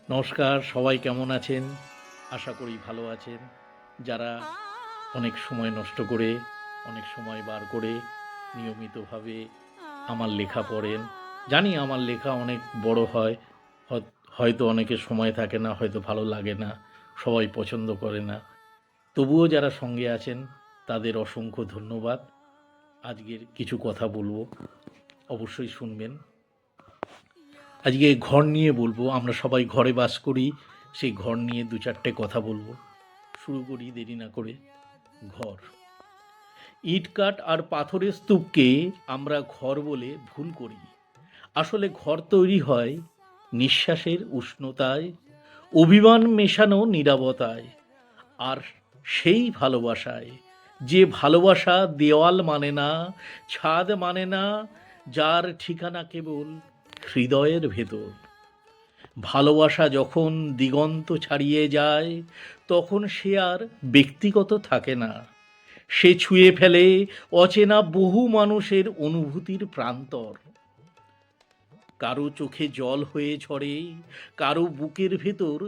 নমস্কার, সবাই কেমন আছেন? আশা করি ভালো আছেন। যারা অনেক সময় নষ্ট করে, অনেক সময় বার করে নিয়মিতভাবে আমার লেখা পড়েন। জানি আমার লেখা অনেক বড় হয়। হত হয়তো অনেকের সময় থাকে না, হয়তো ভালো লাগে না, সবাই পছন্দ করে না। তবুও যারা সঙ্গে আছেন তাদের অসংখ্য ধন্যবাদ। আজকের কিছু কথা বলবো, অবশ্যই শুনবেন। আজকে ঘর নিয়ে বলবো। আমরা সবাই ঘরে বাস করি, সেই ঘর নিয়ে দু চারটে কথা বলবো। শুরু করি দেরি না করে। ঘর, ইট কাঠ আর পাথরের স্তূপকে আমরা ঘর বলে ভুল করি। আসলে ঘর তৈরি হয় নিঃশ্বাসের উষ্ণতায়, অভিমান মেশানো নীরবতায়, আর সেই ভালোবাসায়, যে ভালোবাসা দেওয়াল মানে না, ছাদ মানে না, যার ঠিকানা কেবল হৃদয়ের ভেতর। ভালোবাসা যখন দিগন্ত ছাড়িয়ে যায়, তখন সে আর ব্যক্তিগত থাকে না। সে ছুঁয়ে ফেলে অচেনা বহু মানুষের অনুভূতির প্রান্তর। কারো চোখে জল হয়ে ঝরে, কারো বুকের ভেতর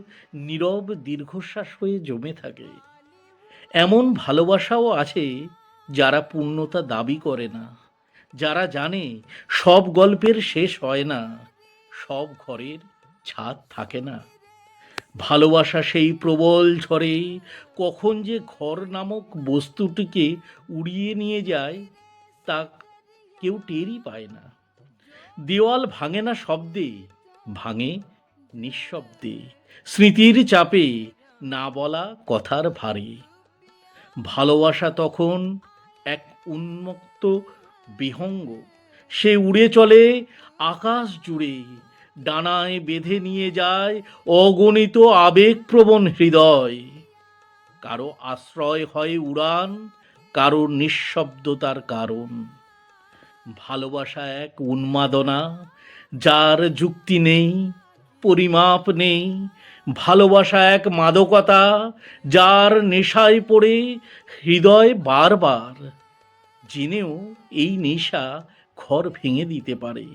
নীরব দীর্ঘশ্বাস হয়ে জমে থাকে। এমন ভালোবাসাও আছে যারা পূর্ণতা দাবি করে না, যারা জানে সব গল্পের শেষ হয় না, সব ঘরের ছাদ থাকে না। ভালোবাসা সেই প্রবল ঝড়ে কখন যে ঘর নামক বস্তুটিকে উড়িয়ে নিয়ে যায় তা কেউ টেরই পায় না। দেওয়াল ভাঙে না শব্দে, ভাঙে নিঃশব্দে, স্মৃতির চাপে, না বলা কথার ভারে। ভালোবাসা তখন এক উন্মুক্ত বিহঙ্গ, সে উড়ে চলে আকাশ জুড়ে, ডানায় বেঁধে নিয়ে যায় অগণিত আবেগপ্রবণ হৃদয়। কারো আশ্রয় হয় উড়ান, কারো নিঃশব্দতার কারণ। ভালোবাসা এক উন্মাদনা, যার যুক্তি নেই, পরিমাপ নেই। ভালোবাসা এক মাদকতা, যার নেশায় পড়ে হৃদয় বারবার, জেনেও এই নেশা ঘর ভেঙে দিতে পারে।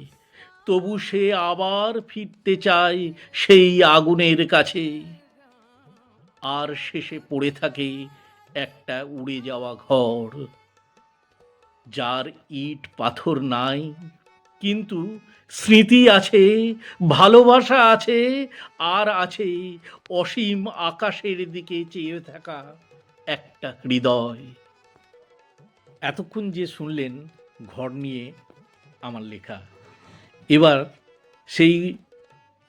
তবু সে আবার ফিরতে চায় সেই আগুনের কাছে। আর শেষে পড়ে থাকে একটা উড়ে যাওয়া ঘর, যার ইট পাথর নাই, কিন্তু স্মৃতি আছে, ভালোবাসা আছে, আর আছে অসীম আকাশের দিকে চেয়ে থাকা একটা হৃদয়। এতক্ষণ যে শুনলেন ঘর নিয়ে আমার লেখা, এবার সেই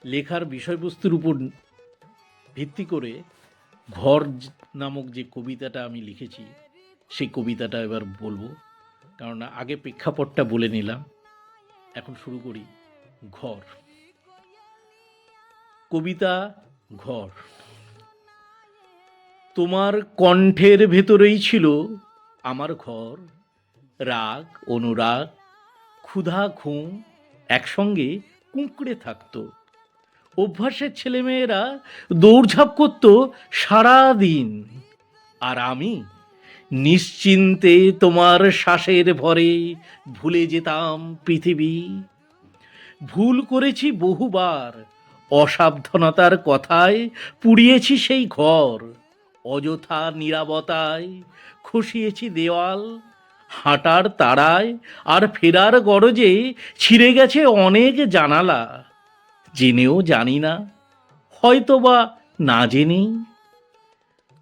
লেখার বিষয়বস্তুর উপর ভিত্তি করে ঘর নামক যে কবিতাটা আমি লিখেছি সেই কবিতাটা এবার বলবো। কারণ আগে প্রেক্ষাপটটা বলে নিলাম, এখন শুরু করি। ঘর, কবিতা। ঘর, তোমার কণ্ঠের ভেতরেই ছিল আমার ঘর। রাগ, অনুরাগ, ক্ষুধা, ঘুম একসঙ্গে কুঁকড়ে থাকতো। অভ্যাসের ছেলেমেয়েরা দৌড়ঝাঁপ করত সারা দিন, আর আমি নিশ্চিন্তে তোমার শ্বাসের ভরে ভুলে যেতাম পৃথিবী। ভুল করেছি বহুবার, অসাবধানতার কথায় পুড়িয়েছি সেই ঘর। অযথা নীরবতায় খসিয়েছি দেওয়াল, হাঁটার তাড়ায় আর ফেরার গরজে ছিঁড়ে গেছে অনেক জানালা। জেনেও জানি না, হয়তোবা না জেনেই,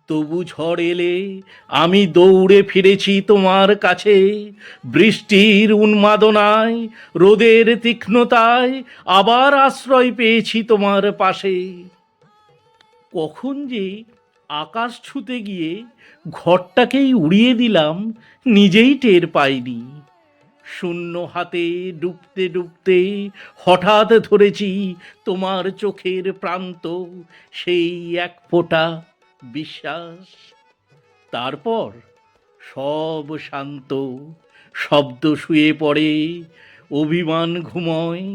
তবু ঝড় এলে আমি দৌড়ে ফিরেছি তোমার কাছে। বৃষ্টির উন্মাদনায়, রোদের তীক্ষ্ণতায় আবার আশ্রয় পেয়েছি তোমার পাশে। কখন যে আকাশ ছুতে গিয়ে ঘরটাকেই উড়িয়ে দিলাম, নিজেই টের পাইনি। শূন্য হাতে ডুবতে ডুবতে হঠাৎ ধরেছি তোমার চোখের প্রান্ত, সেই এক ফোঁটা বিশ্বাস। তারপর সব শান্ত, শব্দ শুয়ে পড়ে, অভিমান ঘুমোয়।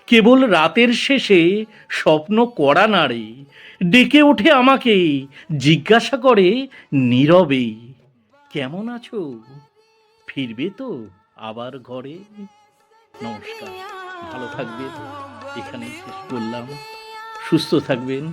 কেবল রাতের শেষে স্বপ্ন কড়া নাড়ে, ডেকে ওঠে আমাকে, জিজ্ঞাসা করে নীরবে, কেমন আছো, ফিরবে তো আবার ঘরে? নমস্কার, ভালো থাকবেন। এখানেই শেষ করলাম। সুস্থ থাকবেন।